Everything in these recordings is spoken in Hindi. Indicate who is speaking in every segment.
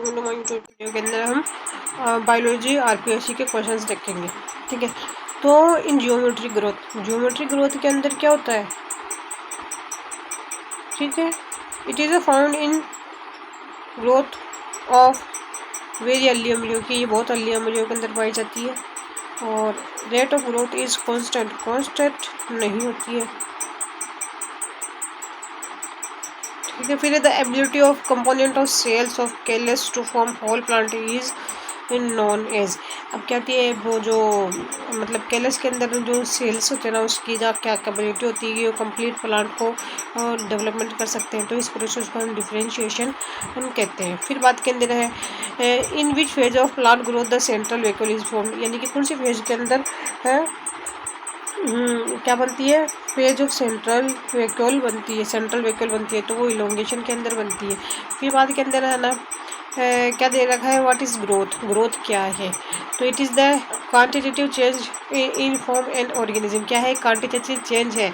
Speaker 1: वीडियो के अंदर हम बायोलॉजी आरपीएससी के क्वेश्चंस देखेंगे। ठीक है, तो इन जियोमेट्रिक ग्रोथ के अंदर क्या होता है? ठीक है, it is a found in growth of very early embryo की, ये बहुत अर्ली एम्ब्रियो के अंदर पाई जाती है। और rate of growth is constant नहीं होती है। ठीक है, फिर the ability of component of cells of callus to form whole plant is in non age. अब क्या होती है वो जो मतलब कैलस के अंदर जो सेल्स होते हैं ना, उसकी जो क्या कैपेबिलिटी होती है, वो कंप्लीट प्लांट को डेवलपमेंट कर सकते हैं। तो इस प्रोसेस को हम डिफरेंशिएशन हम कहते हैं। फिर बात के अंदर है in which phase of plant growth the central vacuole is form, यानी कि कौन सी फेज के अंदर है क्या बनती है? फेज ऑफ सेंट्रल वेक्यूल बनती है, तो वो इलोंगेशन के अंदर बनती है। फिर बाद के अंदर है ना क्या दे रखा है? व्हाट इज़ ग्रोथ क्या है? तो it is the quantitative change in form and organism. क्या है? क्वांटिटेटिव चेंज है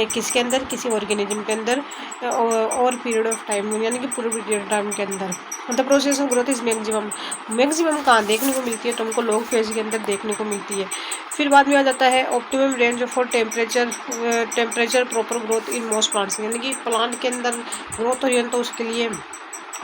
Speaker 1: किसके अंदर? किसी ऑर्गेनिज्म के अंदर और पीरियड ऑफ टाइम, यानी कि पूरे पीरियड ऑफ टाइम के अंदर। The process of growth is maximum कहाँ देखने को मिलती है? तो हमको लॉग फेज के अंदर देखने को मिलती है। फिर बाद में आ जाता है optimum range for temperature proper growth in most plants, यानी कि प्लांट के अंदर ग्रोथ हो रही है तो उसके लिए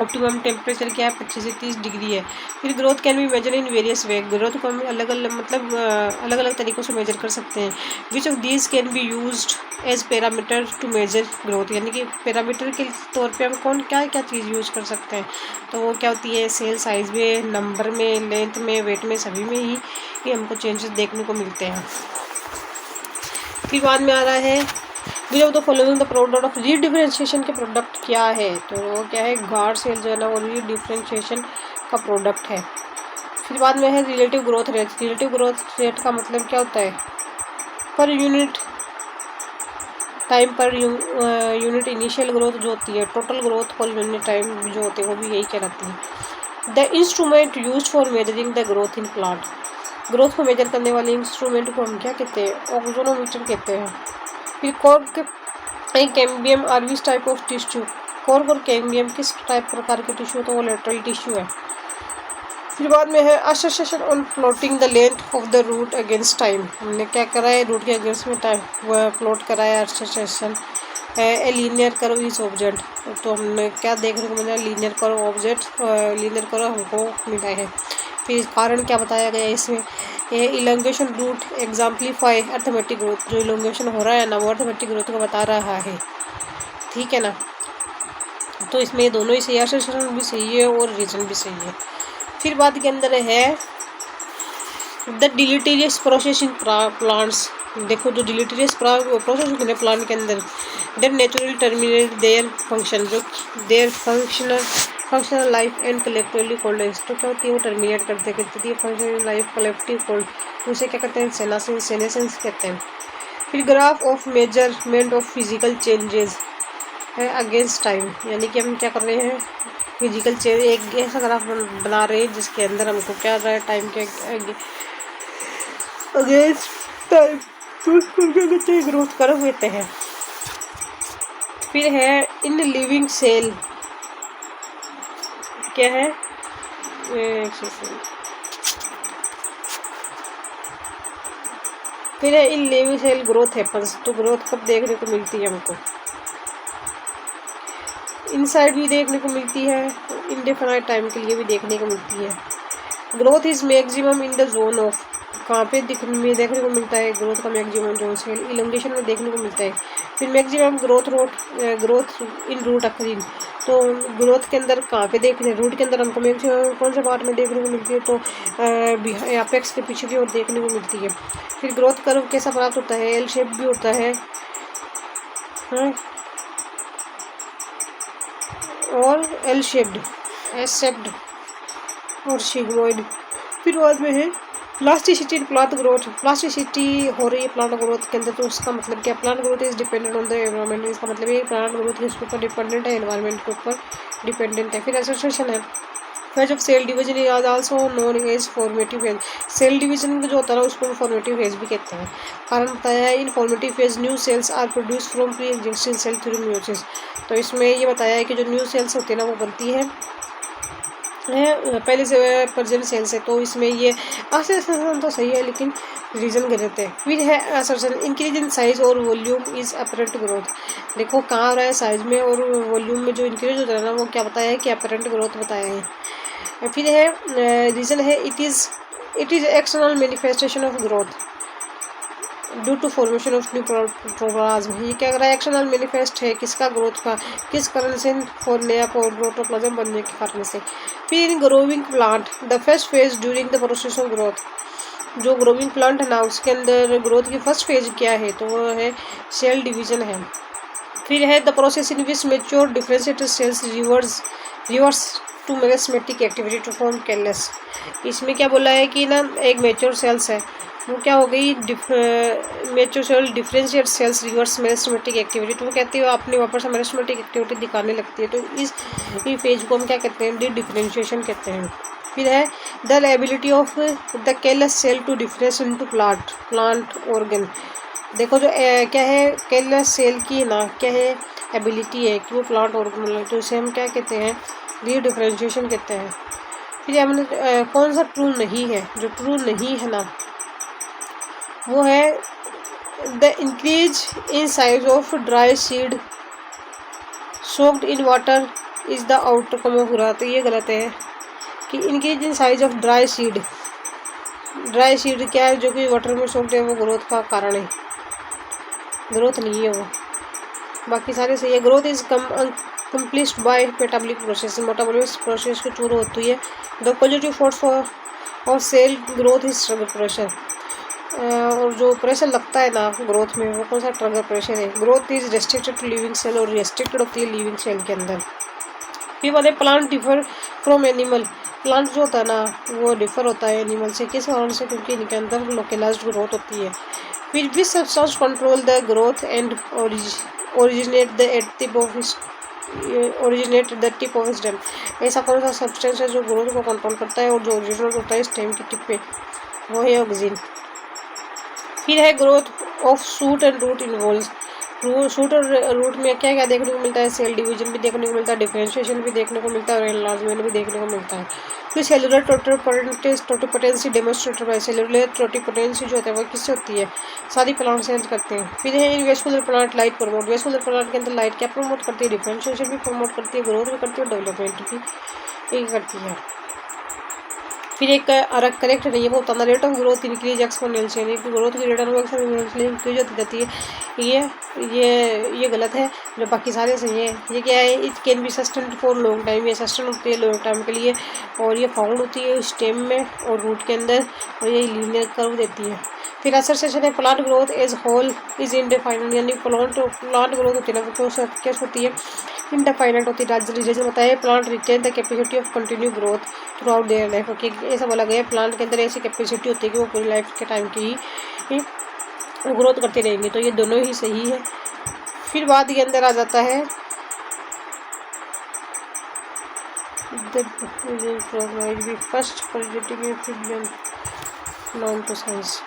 Speaker 1: ऑप्टिमम टेम्परेचर क्या है? 25 से 30 डिग्री है। फिर growth can be measure in various way, growth को हम अलग अलग तरीक़ों से मेजर कर सकते हैं। Which of these can be used as parameter to measure growth, यानी कि पैरामीटर के तौर पे हम क्या चीज़ यूज़ कर सकते हैं? तो वो क्या होती है? सेल साइज में, नंबर में, लेंथ में, वेट में, सभी में ही हमको चेंजेस देखने को मिलते हैं। फिर बाद में आ रहा है which of the following the product of रीडिफरेंशिएशन के प्रोडक्ट क्या है? तो वो क्या है? गार्ड सेल जो है ना वो रीडिफरेंशिएशन का प्रोडक्ट है। फिर बाद में है रिलेटिव ग्रोथ रेट का मतलब क्या होता है? Per unit time per unit initial growth जो होती है, total growth per unit time जो होते हैं वो भी यही कहलाती है। The instrument use for measuring the growth in plant, growth को मेजर करने वाले इंस्ट्रूमेंट को हम क्या कहते हैं? ओक्सोनोमीटर कहते हैं। फिर cork and cambium are which type of tissue, cork और कैम्बियम किस टाइप प्रकार के टिश्यू? तो वो लेटरल टिश्यू है। फिर बाद में है association on plotting the length of the root against time, हमने क्या करा है? रूट के अगेंस्ट में टाइम प्लॉट कराया association. Linear curve is object, तो हमने क्या देखने को मिला? Linear curve object, linear curve हमको मिला है। फिर कारण क्या बताया गया है इसमें? Elongation root exemplify arithmetic growth, जो इलोंगेशन हो रहा है ना वो अर्थमेटिक ग्रोथ को बता रहा है। ठीक है ना, तो इसमें दोनों ही सही है, एसोसिएशन भी सही है और रीजन भी सही है। फिर बात के अंदर है the deleterious process in plants, देखो जो डिलीटेरियस प्रोसेस होते हैं प्लांट के अंदर, their naturally terminate their function, जो their functional life and collectively called है। तो क्या होती है? वो टर्मिनेट करते कहती है फंक्शनल लाइफ कलेक्टिव कोल्ड, उसे क्या कहते हैं? सेनेसेंस कहते हैं। फिर graph of measurement of physical changes है अगेंस्ट टाइम, यानी कि हम क्या कर रहे हैं? फिजिकल चेंज एक ऐसा ग्राफ बना रहे हैं जिसके अंदर हमको क्या रहा है? टाइम के अगेंस्ट टाइम, तो उसको क्या कहते हैं? ग्रोथ कर्व कहते हैं। फिर है इन लिविंग सेल, क्या है? फिर है in living cell growth happens, तो ग्रोथ कब देखने को मिलती है हमको? इनसाइड भी देखने को मिलती है, इंडेफिनाइट टाइम के लिए भी देखने को मिलती है। Growth is maximum in the zone of, कहाँ पे देखने को मिलता है? ग्रोथ का मैक्सिमम जोन से इलोंगेशन में देखने को मिलता है। फिर मैक्सिमम ग्रोथ इन रूट अक्रीन, तो ग्रोथ के अंदर कहाँ पे देखने? रूट के अंदर हमको मैक्सिमम कौन से पार्ट में देखने को मिलती है? तो एपेक्स के पीछे की ओर देखने को मिलती है। फिर ग्रोथ कर्व कैसा प्राप्त होता है? एल शेप भी होता है और एल शेप्ड, एस शेप्ड और सिग्मोइड। फिर बाद में है प्लास्टिसिटी प्लांट ग्रोथ, प्लास्टिसिटी हो रही है प्लांट ग्रोथ के अंदर, तो उसका मतलब क्या? Plant growth is dependent on the environment, इसका मतलब ये प्लांट ग्रोथ किसके ऊपर डिपेंडेंट है? एनवायरनमेंट के ऊपर डिपेंडेंट है। फिर एसोसिएशन है phase of cell division is also known as formative phase, cell division जो होता है उसको फॉर्मेटिव फेज भी कहते हैं। कारण बताया है in formative phase new cells are produce from pre existing cell through meiosis, तो इसमें ये बताया है कि जो न्यू सेल्स होती है ना वो बनती है है पहले से प्रेजेंट सेल्स है, तो इसमें ये असर्शन तो सही है लेकिन रीजन गलत है। फिर है असर्शन इंक्रीज इन साइज और वॉल्यूम इज अपरेंट ग्रोथ। देखो कहाँ हो रहा है, साइज में और वॉल्यूम में जो इंक्रीज होता है ना, वो क्या बताया है कि अपरेंट ग्रोथ बताया है। फिर है रीजन है it is external manifestation of growth due to formation of new protoplasm. ये क्या कर रहा है, एक्सटर्नल मैनिफेस्ट है किसका, ग्रोथ का, किस कारण से, फॉर नया प्रोटोप्लाज्म बनने के कारण से। फिर in growing plant the first phase during the process of growth, जो ग्रोविंग प्लांट है ना उसके अंदर ग्रोथ की फर्स्ट फेज क्या है, तो वो है सेल डिवीजन है। फिर है the process in which mature differentiated cells reverse to meristematic activity to form callus. इसमें क्या बोला है कि ना एक मेच्योर सेल्स है, वो क्या हो गई, mature cell differentiate cells reverse meristematic activity, तो वो कहती है अपने वापस से मेगास्मेटिक एक्टिविटी दिखाने लगती है, तो इस फेज को हम क्या कहते हैं, डी डिफरेंशिएशन कहते हैं। फिर है the ability of the callus cell to difference into plant organ. देखो जो क्या है कैलस सेल की ना क्या है एबिलिटी है कि वो प्लांट ऑर्गन, तो इसे हम क्या कहते हैं, डी डिफरेंशिएशन कहते हैं। फिर हमने कौन सा ट्रू नहीं है, जो ट्रू नहीं है ना वो है the increase in size of dry seed soaked in water is the outcome of growth. ये गलत है कि increase in size of dry seed क्या है, जो कि वाटर में सोक्ड है, वो ग्रोथ का कारण है, ग्रोथ नहीं है वो, बाकी सारे सही है। Growth is complete by metabolic process, metabolic process के थ्रू होती है। The positive force of cell growth is turgor pressure, और जो प्रेशर लगता है ना ग्रोथ में वो कौन सा, ट्रिगर प्रेशर है। Growth is restricted to living cell, और रेस्ट्रिक्टेड होती है लिविंग सेल के अंदर। फिर बोले plant differ from animal, plant जो होता है ना वो डिफर होता है एनिमल से, किस कारण से, क्योंकि इनके अंदर लोकलाइज्ड ग्रोथ होती है। फिर भी substance control the growth and originate the tip of stem. ऐसा कौन सा सब्सटेंस है जो ग्रोथ को कंट्रोल करता है और जो ओरिजिनेट होता है स्टेम की टिप पे, वो है ऑक्सीजन। फिर है growth of shoot and root involves, shoot और रूट में क्या क्या देखने को मिलता है, सेल डिवीजन भी देखने को मिलता है, डिफरेंशिएशन भी देखने को मिलता है और एनलार्जमेंट भी देखने को मिलता है। फिर cellular totipotency demonstrated by, cellular totipotency जो होता है वो किससे होती है, सारी प्लांट से करते हैं। फिर है vascular plant light promote, vascular plant के अंदर लाइट क्या प्रमोट करती है, डिफरेंशिएशन भी प्रमोट करती है, ग्रोथ भी करती है, डेवलपमेंट भी करती है। फिर एक करेक्ट नहीं है, वो बताना rate of growth increase exponential, यानी कि ग्रोथ की रेट ऑफ एक्सपोनेंशियल इंक्रीज होती जाती है। ये गलत है, जो बाकी सारे सही है। ये क्या है, it can be sustained for long time, ये सस्टेन होती है लॉन्ग टाइम के लिए, और ये फाउंड होती है स्टेम में और रूट के अंदर, और ये लीनियर कर्व देती है। फिर असर्शन है plant growth as whole is indefinite, यानी प्लांट ग्रोथ होती है ना तो कैसे होती है, इनडिफाइनेट होती है। रीजन बताया plant retain the capacity of continue growth throughout their life. Okay, ऐसा बोला गया प्लांट के अंदर ऐसी कैपेसिटी होती है कि वो पूरी लाइफ के टाइम की ही ग्रोथ करते रहेंगे, तो ये दोनों ही सही है। फिर बाद के अंदर आ जाता है first positive known to science.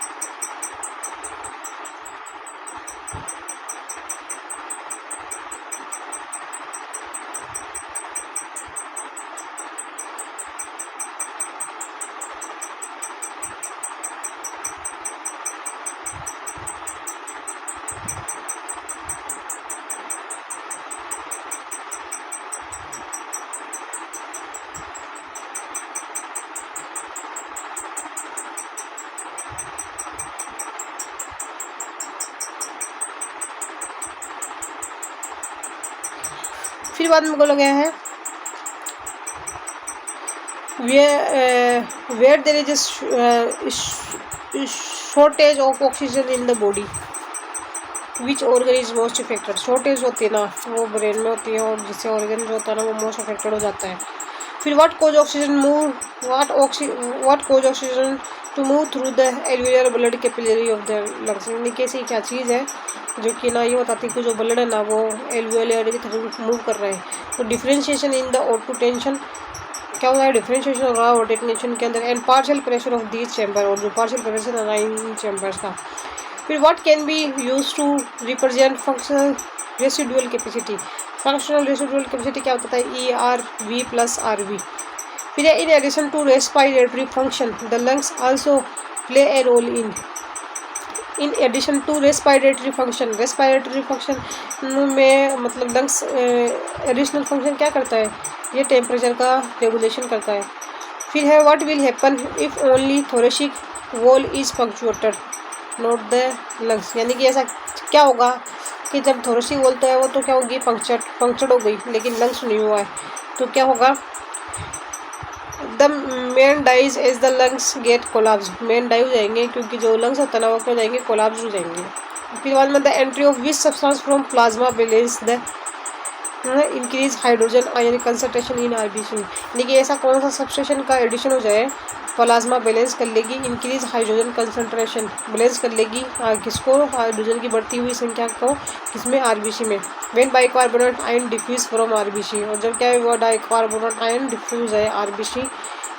Speaker 1: फिर बाद में बोला गया है where there is shortage of oxygen in the body which organ is most affected. Shortage होती है ना वो ब्रेन में होती है, और जिससे ऑर्गन जो होता है ना वो मोस्ट अफेक्टेड हो जाता है। फिर what cause oxygen to move through the alveolar blood capillary of the lungs, यानी कैसी क्या चीज़ है जो कि ना ये बताती है कि जो ब्लड है ना वो एल्वियोलर के थ्रू मूव कर रहे हैं। तो differentiation in the O2 tension क्या होता है, डिफरेंशिएशन हो रहा है O2 टेंशन के अंदर, and partial pressure of these chamber, और जो पार्शियल प्रेशर है ना इन चैम्बर्स का। फिर what can be use to represent functional residual capacity. Functional residual capacity क्या होता है, ERV + RV। फिर in addition to respiratory function the lungs also play a role in addition to respiratory function में मतलब लंग्स एडिशनल फंक्शन क्या करता है, ये टेम्परेचर का रेगुलेशन करता है। फिर है what will happen if only thoracic wall is punctuated not the lungs, यानी कि ऐसा क्या होगा कि जब थोरेसिक वॉल तो है वो तो क्या होगी, पंक्चर्ड हो गई, लेकिन लंग्स नहीं हुआ है, तो क्या होगा, the man dies as the lungs get collapse, man die हो जाएंगे क्योंकि जो लंग्स होता है ना वो क्या हो जाएंगे, कोलाप्स हो जाएंगे। फिर बाद में the entry of which substance from plasma balance the increase hydrogen ion concentration in RBC, यानी कि ऐसा कौन सा सब्सटेंशन का एडिशन हो जाए, प्लाज्मा बैलेंस कर लेगी, इंक्रीज हाइड्रोजन कंसंट्रेशन बैलेंस कर लेगी किसको, हाइड्रोजन की बढ़ती हुई संख्या को, किसमें, आरबीसी में। When bicarbonate ion diffuse from RBC, और जब क्या है वो डाइकार्बोनेट आयन डिफ्यूज है RBC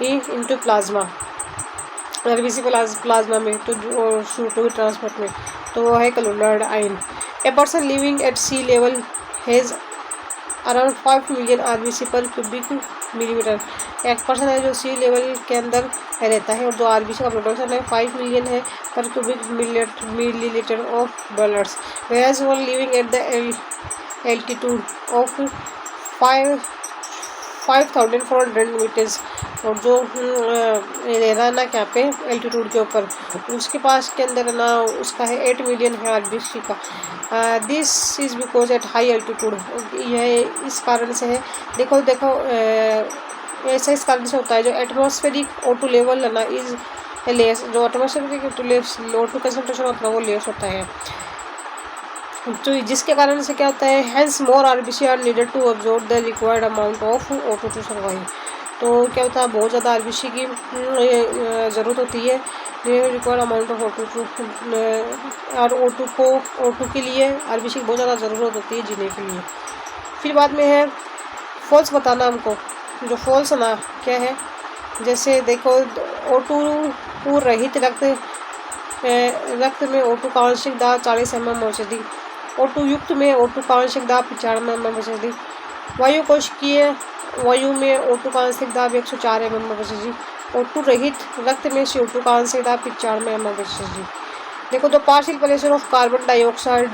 Speaker 1: into plasma, RBC plasma में, तो टू ट्रांसपोर्ट में, तो वो है chloride ion. A person living at sea level has around 5 million RBC per cubic millimetre, एक पर्सन है जो सी लेवल के अंदर रहता है और जो आरबीसी का प्रोडक्शन है 5 मिलियन है per cubic millilitre of bloods, where's one living at the altitude of 5400 metres, और जो रह रहा है ना क्या पे एल्टीट्यूड के ऊपर, उसके पास के अंदर ना उसका है 8 मिलियन है आरबीसी का। This is because at high altitude, यह इस कारण से है, देखो ऐसा इस कारण से होता है जो एटमॉस्फेरिक O2 लेवल है ना इज लेस, जो एटमॉस्फेरिक O2 कंसंट्रेशन होता है वो लेस होता है, तो जिसके कारण से क्या होता है, hence more RBC are needed to absorb the required amount of O2 to survive, तो क्या होता है बहुत ज़्यादा आरबीसी की ज़रूरत होती है रिक्वायर्ड अमाउंट ऑफ O2 और O2 के लिए आरबीसी की बहुत ज़्यादा ज़रूरत होती है जीने के लिए। फिर बाद में है फॉल्स बताना हमको, जो फॉल्स ना क्या है, जैसे देखो O2 रहित रक्त में O2 का आंशिक दाब 40 mm हो सकती, O2 युक्त में O2 का आंशिक दाब 95 mm हो सकती, वायु कोशिकीय वायु में O2 का आंशिक दाब 104 mm हो सकती, O2 रहित रक्त में CO2 का आंशिक दाब 95 mm हो सकती। देखो तो partial pressure of carbon dioxide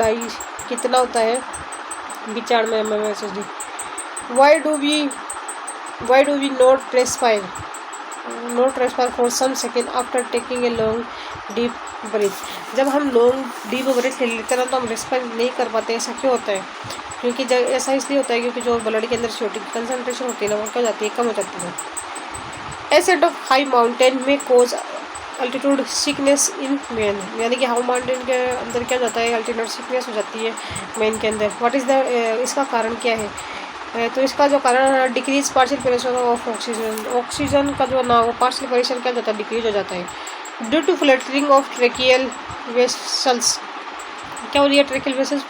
Speaker 1: कितना होता है, 95 mm हो सकती। Why do we not respire for some second after taking a long deep breath, जब हम लॉन्ग डीप ब्रीथ ले लेते हैं ना तो हम रेस्पायर नहीं कर पाते, ऐसा क्यों होता है, क्योंकि जब ऐसा इसलिए होता है क्योंकि जो ब्लड के अंदर CO2 की कंसनट्रेशन होती है ना वो क्या हो जाती है, कम हो जाती है। एसेंट ऑफ हाई माउंटेन में कोज अल्टीट्यूड सिकनेस इन मैन, यानी कि हाई माउंटेन के अंदर क्या जाता है, अल्टीट्यूड सिकनेस हो जाती है मैन के अंदर। व्हाट इज़ द इसका कारण क्या है, तो इसका जो कारण है decrease partial pressure of oxygen का जो ना वो पार्शियल प्रेशर क्या जाता है, डिक्रीज हो जाता है। Due to fluttering of tracheal vessels, क्या हो रही है, ट्रेकियल वेसल्स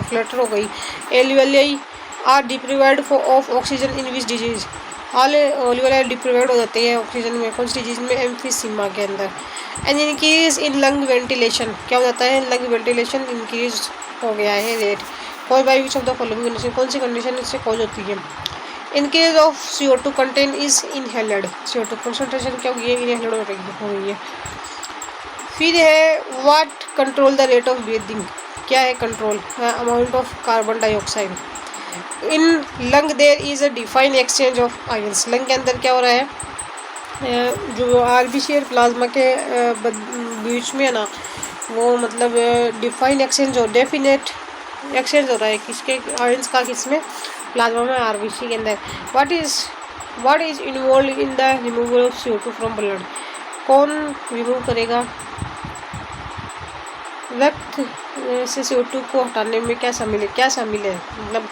Speaker 1: फ्लटर हो गई। Alveoli are deprived of oxygen in which disease, alveoli deprived हो जाती है ऑक्सीजन में, कौन सी डिजीज में, एम्फीसीमा के अंदर। And increase in lung ventilation, क्या हो जाता है, लंग वेंटिलेशन इंक्रीज हो गया है rate. Cause by which of the following condition, कौन सी कंडीशन इससे कॉज होती है। In case of CO2 content is inhaled, CO2 concentration क्या हुई है, इनहेल्ड हो गई है। फिर है what control the rate of breathing, क्या है control, amount of carbon dioxide. In lung there is a defined exchange of ions, lung के अंदर क्या हो रहा है, जो आरबीसी और प्लाज्मा के बीच में है ना वो मतलब डिफाइंड एक्सचेंज हो, डेफिनेट एक्सचेंज हो रहा है किसके, आयंस का, किसमें, प्लाज्मा में, आरबीसी के अंदर। What is involve in the removal of CO2 from blood, कौन रिमूव करेगा, रक्त से CO2 को हटाने में क्या शामिल है, मतलब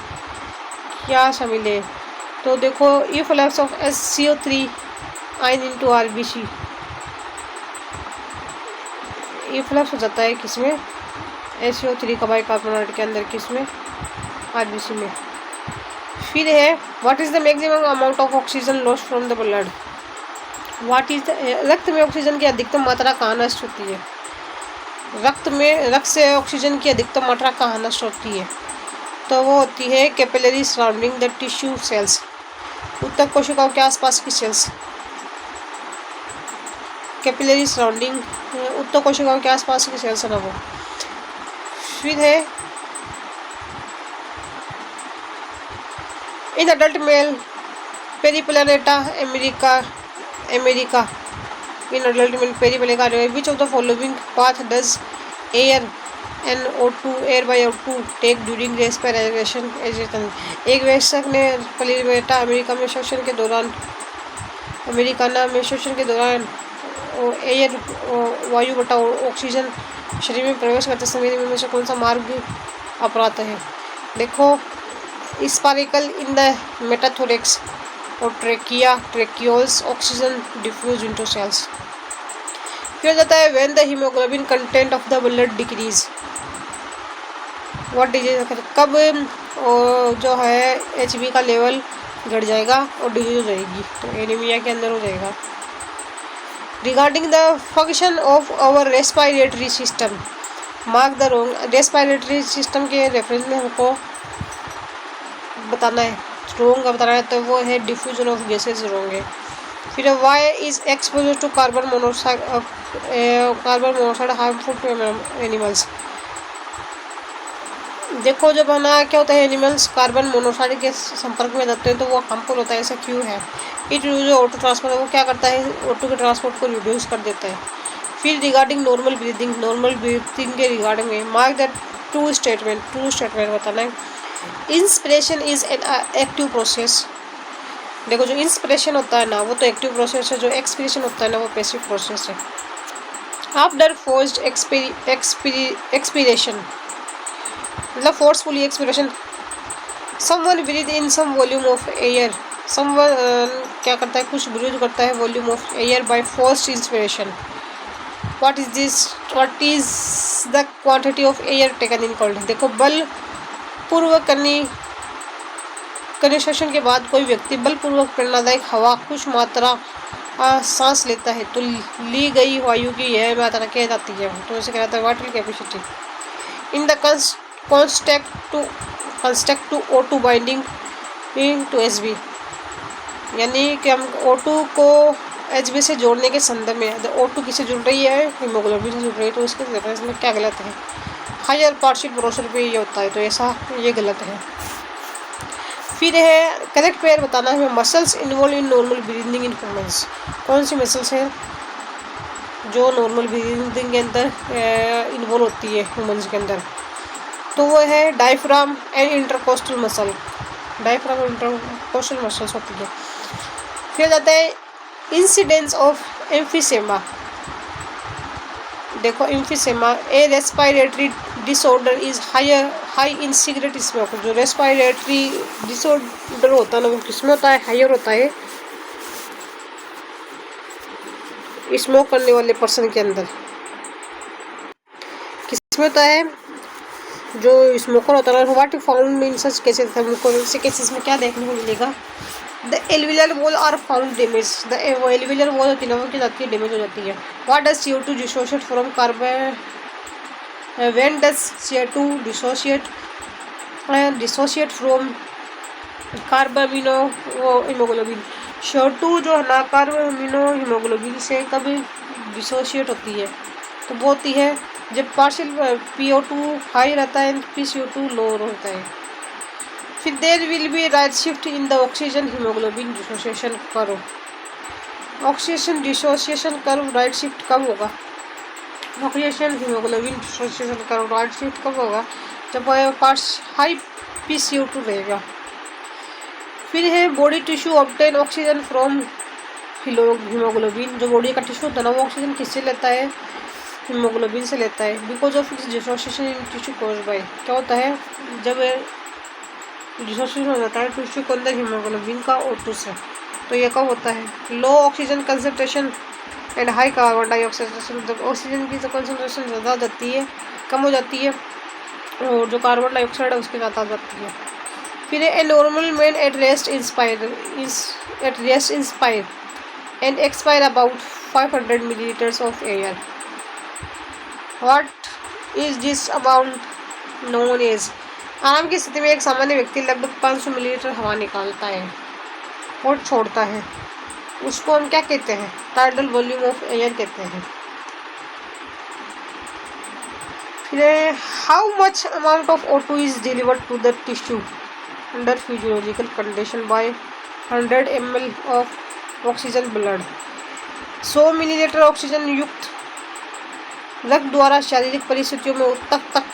Speaker 1: क्या शामिल है, तो देखो efflux of CO3 ion into RBC, efflux हो जाता है किसमें, SO3 का बाइकार्बोनेट के अंदर, किसमें, आरबीसी में। फिर है what is the maximum amount of oxygen loss from the blood, रक्त में ऑक्सीजन की अधिकतम मात्रा कहाँ नष्ट होती है, रक्त से ऑक्सीजन की अधिकतम मात्रा कहाँ नष्ट होती है, तो वो होती है capillary surrounding the tissue cells, ऊतक कोशिकाओं के आसपास की सेल्स, कैपिलरी सराउंडिंग, ऊतक कोशिकाओं के आसपास की सेल्स है ना वो। फिर है in adult male Periplaneta america in adult male Periplaneta which of the following path does air NO2 air by O2 take during respiration. एक वयस्क ने पेरिप्लानेटा अमेरिकाना में श्वसन के दौरान एयर वायु बटा ऑक्सीजन शरीर में प्रवेश करते समय में से कौन सा मार्ग अपनाता है। देखो स्पारिकल इन द मेटाथोरेक्स और ट्रेकियोल्स ऑक्सीजन डिफ्यूज इनटू सेल्स। फिर जाता है when the haemoglobin content of the blood decrease what disease, कब जो है HB का लेवल घट जाएगा और डिजीज हो जाएगी, तो एनीमिया के अंदर हो जाएगा। Regarding the function of our respiratory system mark the wrong, respiratory system के रेफरेंस में हमको बताना है, रोंग का बताना है, तो वो है डिफ्यूजन ऑफ गैसेज रोंग है। फिर why is exposure to carbon monoxide harmful to animals. देखो जब है ना क्या होता है, एनिमल्स कार्बन मोनोऑक्साइड के संपर्क में जाते हैं तो वो हार्मफुल होता है, ऐसा क्यों है। इट यूज ऑटो ट्रांसपोर्ट, वो क्या करता है ऑटो के ट्रांसपोर्ट को रिड्यूस कर देता है। फिर रिगार्डिंग नॉर्मल ब्रीथिंग के रिगार्डिंग में मार्क द ट्रू स्टेटमेंट बताना है। Inspiration is an active process. देखो जो इंस्पिरेशन होता है ना वो तो एक्टिव प्रोसेस है, जो एक्सपिरेशन होता है ना वो पैसिव प्रोसेस है। आफ्टर फोर्स्ड एक्सपिरेशन मतलब forcefully expiration, someone breathe in some volume of air, someone क्या करता है कुछ ब्रीथ करता है volume of air by forced inspiration. What is the quantity of air taken in called. देखो बलपूर्वक कंडेंसेशन के बाद कोई व्यक्ति बलपूर्वक प्रेरणादायक हवा कुछ मात्रा सांस लेता है तो ली गई वायु की यह मात्रा क्या जाती है, तो इसे कहता है water capacity. In the construct to O2 binding to HB, यानी कि हम O2 को HB से जोड़ने के संदर्भ में O2 किसे जुड़ रही है, हीमोग्लोबिन से जुड़ रही है, तो उसके रेफरेंस में क्या गलत है। हायर पार्शियल प्रोसेस पे ये होता है, तो ऐसा ये गलत है। फिर है करेक्ट पेयर बताना है। Muscles involve in normal breathing in humans, कौन सी मसल्स है जो नॉर्मल ब्रीदिंग के अंदर इन्वॉल्व होती है ह्यूमंस के अंदर, तो वो है diaphragm and intercostal muscle, diaphragm और इंटरकोस्टल मसल्स होती है। फिर जाता है इंसिडेंस ऑफ एम्फीसेमा। देखो emphysema a respiratory disorder is high in cigarette smoke, जो रेस्पिरेटरी डिसऑर्डर होता है ना वो किसमें होता है, हायर होता है स्मोक करने वाले पर्सन के अंदर। किसमें होता है, जो स्मोकर होता है। What found in such cases, हमको ऐसे केसेस में क्या देखने को मिलेगा। The alveolar wall are found damage, the alveolar wall होती है ना वो क्या जाती है, डैमेज हो जाती है। What does CO2 dissociate from carbon, when does CO2 dissociate from carbamino haemoglobin. CO2 जो है ना कार्बामिनो हीमोग्लोबिन से कब डिसोशिएट होती है, तो वो होती है जब पार्शियल PO2 हाई रहता है, PCO2 लो रहता है। फिर there will be right shift in the oxygen haemoglobin dissociation curve. Oxygen dissociation curve right shift कब होगा, oxygen haemoglobin dissociation curve right shift कब होगा, जब पार्स हाई PCO2 रहेगा। फिर है body tissue obtain oxygen from haemoglobin, जो बॉडी का टिश्यू होता है ना वो ऑक्सीजन किससे लेता है, हीमोग्लोबिन से लेता है। Because of dissociation in tissue cause by, क्या होता है जब डिसोसिएशन हो जाता है टिश्यू के अंदर हीमोग्लोबिन का O2 से, तो ये कब होता है, low oxygen concentration and high carbon dioxide, जब ऑक्सीजन की जो कंसंट्रेशन ज़्यादा हो जाती है कम हो जाती है और जो कार्बन डाइऑक्साइड है उसकी ज़्यादा हो जाती है। फिर a normal man at rest inspire and expire about 500 millilitres of air. What is this amount known as. आराम की स्थिति में एक सामान्य व्यक्ति लगभग 500 मिलीलीटर हवा निकालता है। और छोड़ता है, उसको हम क्या कहते हैं? टाइडल वॉल्यूम ऑफ एयर कहते हैं। फिर how much amount of O2 is delivered to the tissue under physiological condition by 100 ml of oxygen blood. 100 millilitre oxygen युक्त रक्त द्वारा शारीरिक परिस्थितियों में ऊतक तक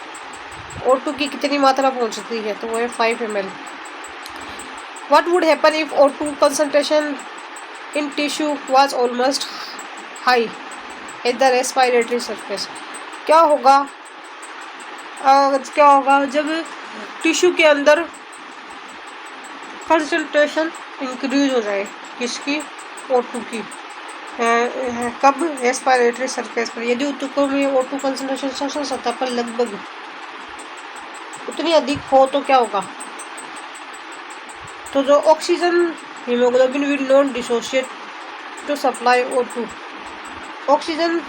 Speaker 1: O2 की कितनी मात्रा पहुंचती है? तो वो है 5 ml। What would happen if O2 concentration in tissue was almost high at the respiratory surface? क्या होगा जब टिश्यू के अंदर कंसंट्रेशन इंक्रीज हो जाए? किसकी? O2 की। कब? रेस्पिरेटरी सरफेस पर। यदि ऊतकों में O2 कंसंट्रेशन श्वसन सतह पर लगभग उतनी अधिक हो तो क्या होगा? तो जो oxygen haemoglobin will not dissociate to supply O2। Oxygen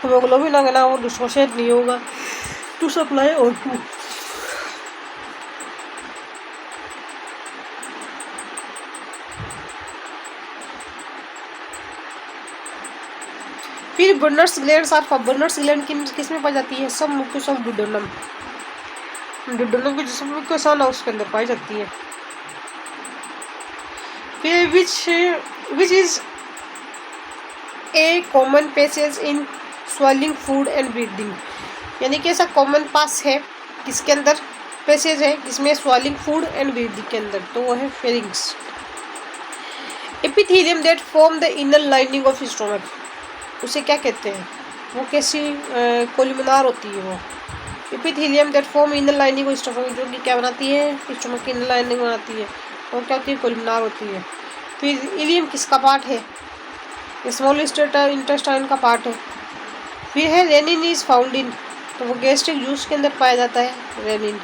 Speaker 1: haemoglobin अगर ना वो डिसोशिएट नहीं होगा टू सप्लाई O2। फिर Brunner's glands are Brunner's gland किस में पाई जाती है? सब मुक्यूस ऑफ डुओडेनम। डुओडेनम की जिसमें मुक्यूस है उसके अंदर पाई जाती है। फिर which is a common passage in swelling food and breathing. यानी कि ऐसा कॉमन पास है किसके अंदर? पैसेज है जिसमें स्वेलिंग फूड एंड ब्रीदिंग के अंदर, तो वो है pharynx. Epithelium that form the inner lining of stomach, उसे क्या कहते हैं? वो कैसी कोलुमिनार होती है वो। Epithelium that form inner lining of stomach, जो कि क्या बनाती है? स्टोमक की इनर लाइनिंग बनाती है, वो क्या होती है? कोलुमिनार होती है। फिर इलियम किसका पार्ट है? स्मॉल इंटेस्टाइन का पार्ट है। फिर है रेनिन इज फाउंड इन, तो वो गैस्ट्रिक जूस के अंदर पाया जाता है rennin.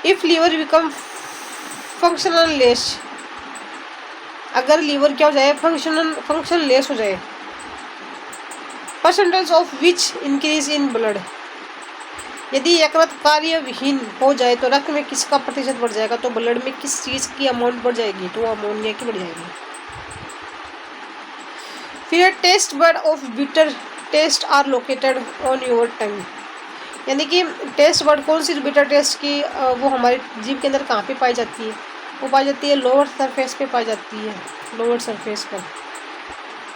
Speaker 1: If liver become functional less, अगर लीवर क्या हो जाए? फंक्शन लेस हो जाए। Percentage of which increase in blood, यदि यकृत कार्य विहीन हो जाए तो रक्त में किसका प्रतिशत बढ़ जाएगा? तो ब्लड में किस चीज की अमाउंट बढ़ जाएगी? तो अमोनिया की बढ़ जाएगी। फिर taste bud of bitter taste are located on your tongue, यानी कि टेस्ट बड कौन सी बिटर टेस्ट की वो हमारी जीभ के अंदर कहाँ पे पाई जाती है? वो पाई जाती है लोअर सरफेस पे पाई जाती है, लोअर सरफेस पर।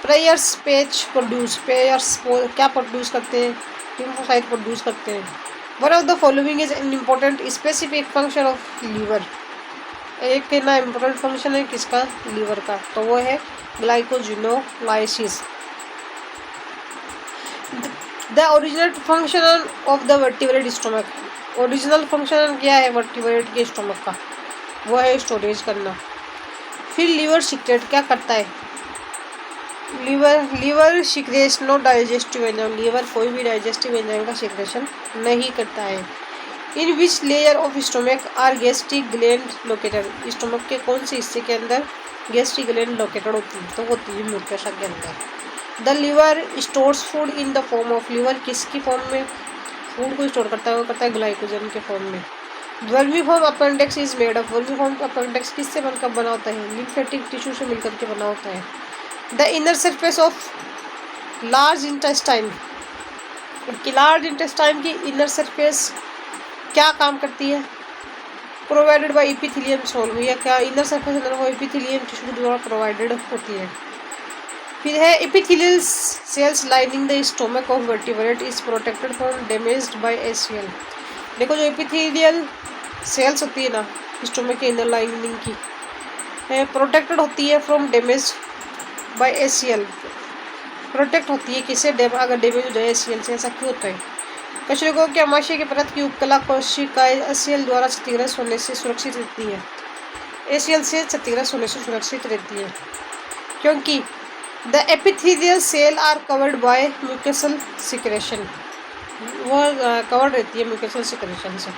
Speaker 1: प्रेयर्स पेज प्रोड्यूस, पेयर्स क्या प्रोड्यूस करते हैं? लिम्फोसाइट प्रोड्यूस करते हैं। One of the following is an important specific function of liver, एक ना इम्पोर्टेंट फंक्शन है किसका? लीवर का, तो वो है glycogenolysis. The original function of the vertebrate stomach, original function क्या है वर्टिब्रेट के स्टोमक का? वो है स्टोरेज करना। फिर लीवर सीक्रेट क्या करता है? Liver secretes no digestive enzyme, liver कोई भी डाइजेस्टिव एंजाइम का सीक्रेशन नहीं करता है। In which layer of stomach are gastric gland located, stomach के कौन से हिस्से के अंदर गैस्ट्रिक ग्लैंड लोकेटेड होती है? तो होती है म्यूकोसा के अंदर। The liver stores food in the form of, liver किसकी फॉर्म में फूड को स्टोर करता है? वो करता है ग्लाइकोजन के फॉर्म में। Vermiform appendix is made of, vermiform appendix किससे बनकर बना होता है? लिम्फेटिक टिश्यू से मिलकर के बना होता है। The inner surface of large intestine, large intestine की इनर सरफेस क्या काम करती है? प्रोवाइडेड बाय एपिथेलियम सोल, भैया क्या इनर सरफेस अंदर वो एपिथेलियम टिश्यू द्वारा प्रोवाइडेड होती है। फिर है epithelial cells lining the stomach of vertebrate is protected from damaged bye ACL. देखो जो एपिथेलियल सेल्स होती है ना स्टोमक के इनर लाइनिंग की, प्रोटेक्टेड होती है from damage bye ACL, protect होती है किसे? अगर डैमेज हो जाए एसीएल से। ऐसा क्यों होता है? कशेरुकों के आमाशय के परत की उपकला कोशिकाएं एसीएल द्वारा क्षतिग्रस्त होने से सुरक्षित रहती है, एसीएल से क्षतिग्रस्त होने से सुरक्षित रहती है क्योंकि the epithelial cell are covered by mucosal secretion, वो कवर्ड रहती है म्यूकोसल सिक्रेशन से।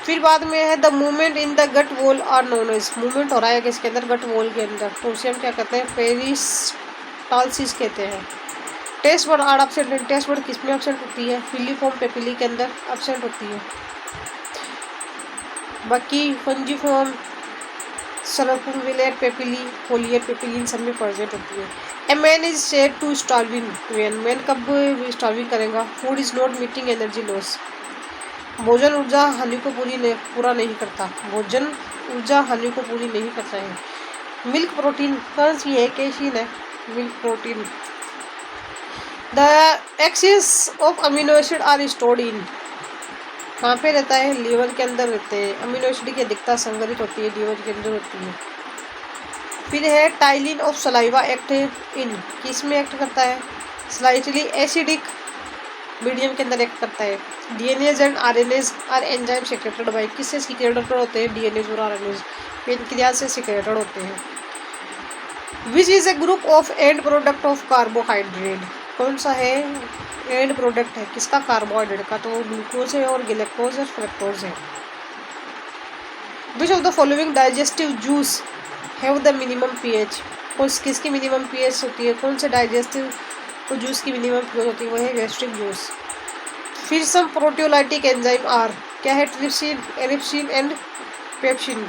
Speaker 1: फिर बाद में है the movement in the gut wall are known as, movement हो रहा है किसके अंदर? गट वॉल के अंदर, तो उसे हम क्या कहते हैं? पेरिस्टालसिस कहते हैं। Taste bud are absent, taste bud किस में एब्सेंट होती है? फिलीफॉर्म पेपिली के अंदर एब्सेंट होती है। बाकी fungiform circular papillae, foliar papillae, इन सब में प्रेजेंट होती है। A man is said to starving when, man कब स्टार्विंग करेगा? Food is not meeting energy loss, भोजन ऊर्जा हानि को पूरा नहीं करता, भोजन ऊर्जा हानि को पूरी नहीं करता है। मिल्क प्रोटीन कौन सी है? कैसीन है milk protein. The excess of amino acid are stored in, कहाँ पे रहता है? लीवर के अंदर रहते हैं। अमीनो एसिड की अधिकता संग्रहित होती है लीवर के अंदर होती है। फिर है ptyalin of saliva act in, किस में एक्ट करता है? स्लाइटली एसिडिक मीडियम के अंदर एक्ट करता है। DNase and RNase are enzyme secreted by, किससे सिक्रेटेड होते हैं? डीएनएज और आरएनएज पेनक्रियाज से सिक्रेटेड होते हैं। Which is a group of and product of carbohydrate, कौन सा है एंड प्रोडक्ट है किसका? कार्बोहाइड्रेट का, तो ग्लूकोज है और ग्लूकोज और फ्रक्टोज है। Which of the following digestive juice have the minimum pH, किसकी मिनिमम पीएच होती है? कौन से डाइजेस्टिव जूस की मिनिमम पीएच होती है? वो है गैस्ट्रिक जूस। फिर सम प्रोटियोलाइटिक एंजाइम आर, क्या है? Trypsin, erepsin and pepsin.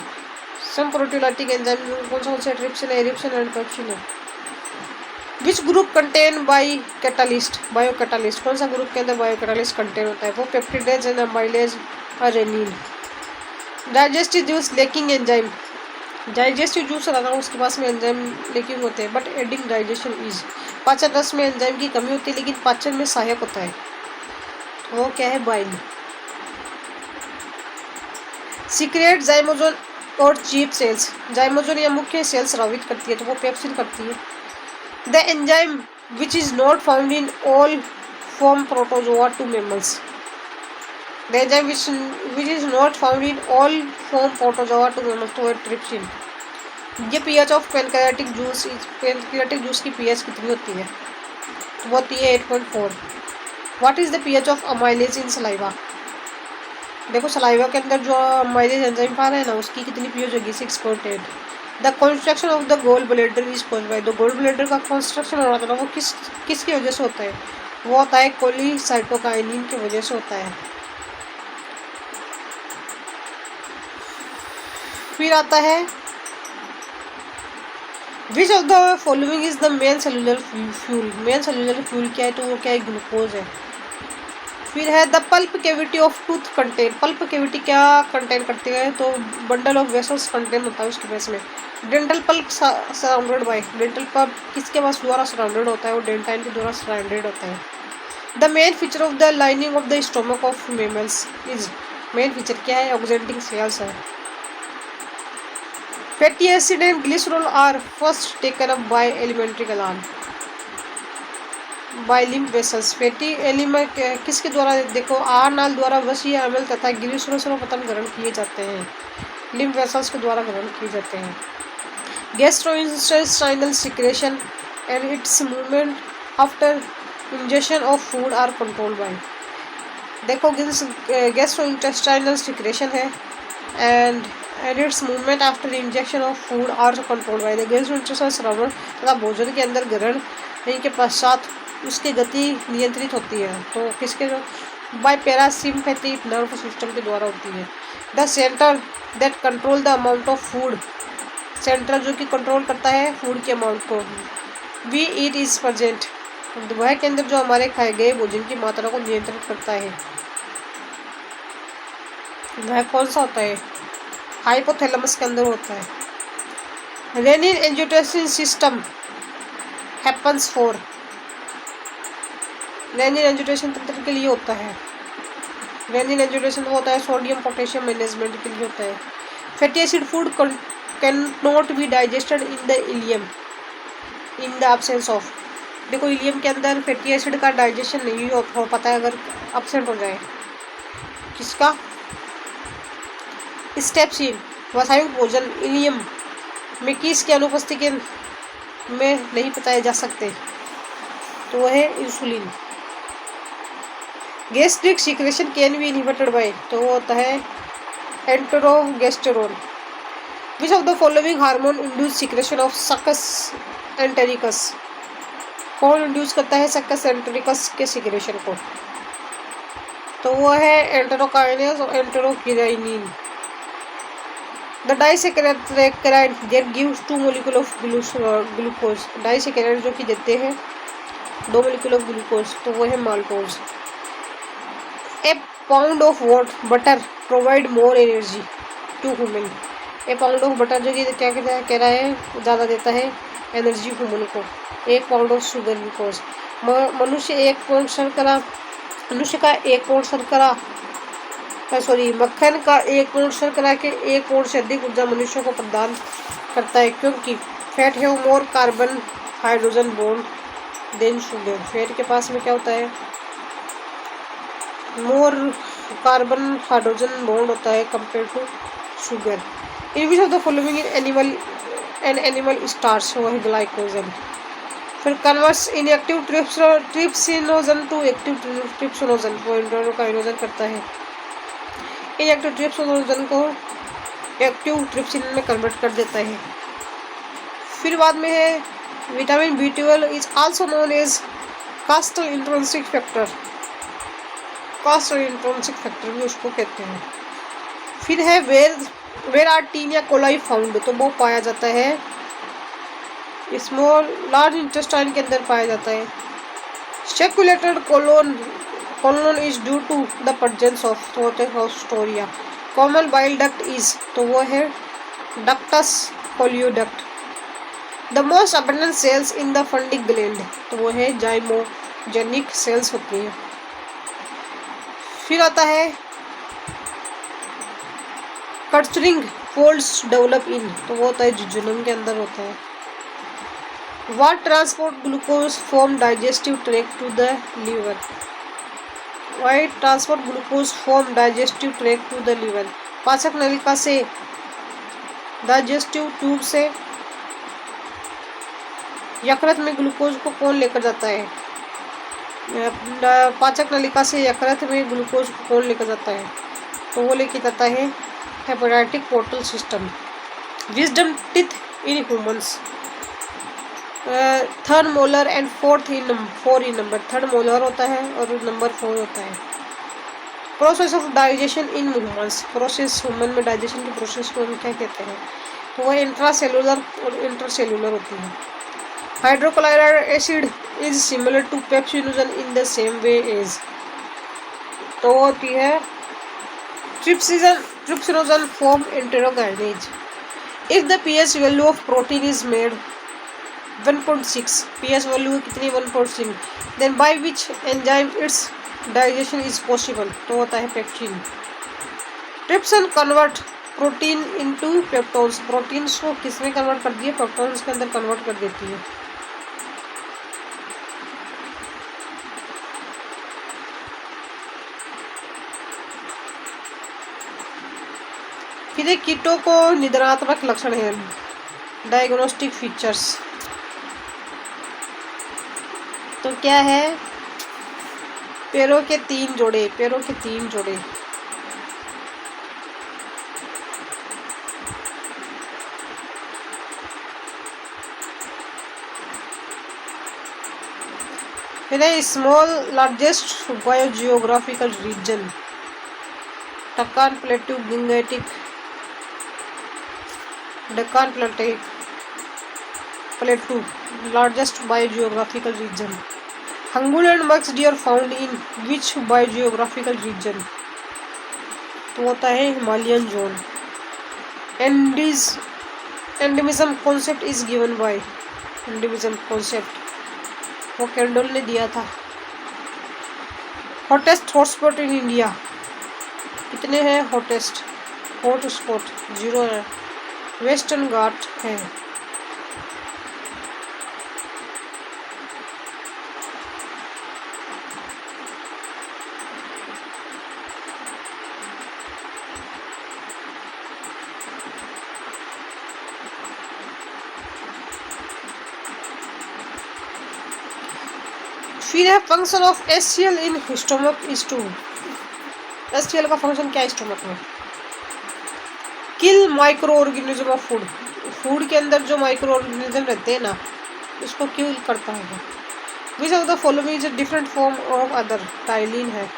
Speaker 1: Some proteolytic enzyme कौन से? ट्रिप्सिन, एरिप्सिन एंड पेप्सिन है। Which group contain biocatalyst, biocatalyst, कौन सा ग्रुप के अंदर बायो कैटालिस्ट कंटेन होता है? वो पेप्टिडेज एंड अमाइलेज और rennin. Digestive juice lacking enzyme, digestive juice लगा उसके पास में एंजाइम लेकिन होते हैं, बट एडिंग डाइजेशन इज, पाचन रस में एंजाइम की कमी होती है लेकिन पाचन में सहायक होता है, तो वो क्या है? बाइल। सीक्रेट जाइमोजोन और चीप सेल्स, जाइमोजोन या मुख्य सेल्स स्रावित करती है, तो वो पेप्सिन करती है। The enzyme which is not found in all form protozoa to mammals, the enzyme which is not found in all form protozoa to mammals, तो ट्रिप्सिन। ये pH of pancreatic juice, pancreatic juice की पीएच कितनी होती है? तो वो होती है 8.4। What is the pH of amylase in saliva, देखो सलाइवा के अंदर जो अमाइलेज एंजाइम पा रहे हैं ना उसकी कितनी पीएच होगी? 6.8। The construction of the gall bladder is caused by, the gall bladder का कंस्ट्रक्शन हो रहा था ना वो किसकी वजह से होता है? वो होता है कोलीसाइटोकाइनिन की वजह से होता है। फिर आता है which of the following is the main cellular fuel, main cellular fuel क्या है? तो वो क्या है? ग्लूकोज है। फिर है the pulp cavity of tooth contain, pulp cavity क्या कंटेन करती है? तो बंडल ऑफ वेसल्स कंटेन होता है उसके बेस में। Dental pulp surrounded by, dental pulp किसके पास द्वारा सराउंडेड होता है? वो डेंटाइन के द्वारा सराउंडेड होता है। The main feature of the lining of the stomach of mammals is, main feature क्या है? ऑक्सीडेंटिंग सेल्स है। Fatty acid and glycerol are first taken up by alimentary gland, by lymph vessels. Fatty element किसके द्वारा? देखो आहार नाल द्वारा वसीय अम्ल तथा ग्लिसरॉल सर्वप्रथम ग्रहण किए जाते हैं, लिम्फ वेसल्स के द्वारा ग्रहण किए जाते हैं। Gastrointestinal secretion and its movement after ingestion of food are controlled by, देखो गैस्ट्रोइंटेस्टाइनल सिक्रेशन है and its movement after ingestion of food are controlled by the gastrointestinal श्रवण तथा भोजन के अंदर ग्रहण के पश्चात उसकी गति नियंत्रित होती है, तो किसके जो? बाय पैरासिम्पैथिक नर्व सिस्टम के द्वारा होती है। The centre that control the amount of food, centre जो कि कंट्रोल करता है फूड के अमाउंट को। वी ईट इज प्रेजेंट, वह केंद्र जो हमारे खाए गए भोजन की मात्रा को नियंत्रित करता है, वह कौन सा होता है? हाइपोथैलेमस के अंदर होता है। Renin angiotensin system happens for, renin angiotensin तंत्र के लिए होता है। रेनिन एंजियोटेंसिन होता है सोडियम पोटेशियम मैनेजमेंट के लिए होता है। Fatty acid food can not be digested in the ilium in the absence of, देखो इलियम के अंदर फैटी एसिड का डाइजेशन नहीं हो पाता है अगर एब्सेंट हो जाए, किसका? स्टेप्सिन, रासायनिक भोजन इलियम में किसकी अनुपस्थिति में नहीं पचाए जा सकते, तो वह है insulin. Gastric secretion can be inhibited by, तो वो होता है enterogastrone. Which of the following hormone induce secretion of succus entericus, कौन इंड्यूस करता है सक्कस एंटेरिकस के सिक्रेशन को? तो वो है एंटेरोकाइनेज और enterocrinin. The disaccharide that gives 2 molecule of glucose. Disaccharide जो कि देते हैं 2 मोलिक्यूल ऑफ ग्लूकोज, तो वो है maltose. A pound of butter provide more energy to human. A pound of butter जो कि क्या कह रहा है, ज़्यादा देता है एनर्जी ह्यूमन को। 1 पाउंड ऑफ शुगर ग्लूकोज। मनुष्य का 1 पाउंड शर्करा मक्खन का 1 पाउंड शर्करा के 1 पाउंड से अधिक ऊर्जा मनुष्य को प्रदान करता है, क्योंकि फैट है more carbon hydrogen bond than sugar. Fat के पास में क्या होता है, मोर कार्बन हाइड्रोजन बॉन्ड होता है compare to sugar. In which of the following animal starch, वो है ग्लाइकोजन। फिर converts inactive trypsinogen to active trypsinogen, वो दोनों का संयोजन करता है। इनएक्टिव ट्रिप्सिनोजन को एक्टिव ट्रिप्सिन में कन्वर्ट कर देता है। फिर बाद में है vitamin B12 is also known as Castle intrinsic factor. Castle intrinsic factor भी उसको कहते हैं। फिर है where are taenia coli found, तो वो पाया जाता है स्मॉल लार्ज इंटेस्टाइन के अंदर पाया जाता है। Speculated colon is due to the presence of स्टोरिया। कॉमन बाइल डक्ट इज, तो वो है डक्टस कोलियोडक्ट। The most abundant cells in the fundic gland, तो वो है जाइमोजेनिक सेल्स होती हैं। फिर आता है कर्चरिंग फोल्ड्स डेवलप इन, तो वो होता है जुजुनम के अंदर होता है। What transport glucose from digestive tract to the liver? Why transport glucose from digestive tract to the liver? पाचक नलिका से डाइजेस्टिव ट्यूब से यकृत में ग्लूकोज को कौन लेकर जाता है? पाचक नलिका से यकृत में ग्लूकोज को कौन लेकर जाता है? तो वो लेकर जाता है hepatic portal system. Wisdom teeth in humans, 3rd molar and 4 in number. 3rd molar होता है और नंबर 4 होता है। Process of digestion in humans, process human में डाइजेशन की प्रोसेस को हम क्या कहते हैं? तो वह इंट्रासेलुलर और इंटरसेलुलर होती है। Hydrochloride acid is similar to pepsinogen in the same way as, तो होती है trypsinogen form enterokinase. If the pH value of protein is made 1.6, pH value कितनी 1.6, then by which enzyme its digestion is possible, तो होता है pepsin. Trypsin convert protein into peptones, proteins को किसमें कन्वर्ट कर दिए? पेप्टोन्स के अंदर कन्वर्ट कर देती है। फिर एक कीटों को निद्रात्मक लक्षण है, डायग्नोस्टिक फीचर्स, तो क्या है? पैरों के 3 जोड़े, पैरों के 3 जोड़े। फिर है small largest biogeographical region, Deccan plateau Gangetic, Deccan plateau largest biogeographical region. Hangul and मक्स deer found in which biogeographical region, तो होता है Himalayan zone. Endemism concept is given by, endemism concept वो कैंडल ने दिया था। हॉटेस्ट हॉटस्पॉट इन इंडिया, कितने हैं हॉटेस्ट हॉटस्पॉट? 0 है। वेस्टर्न घाट है। फिर है function of HCl in stomach is to, HCl का फंक्शन क्या है स्टोमक में? Kill microorganism of food, food के अंदर जो माइक्रो ऑर्गेनिज्म रहते हैं ना, उसको किल करता है। Which of the following is a different form of other, ptyalin है।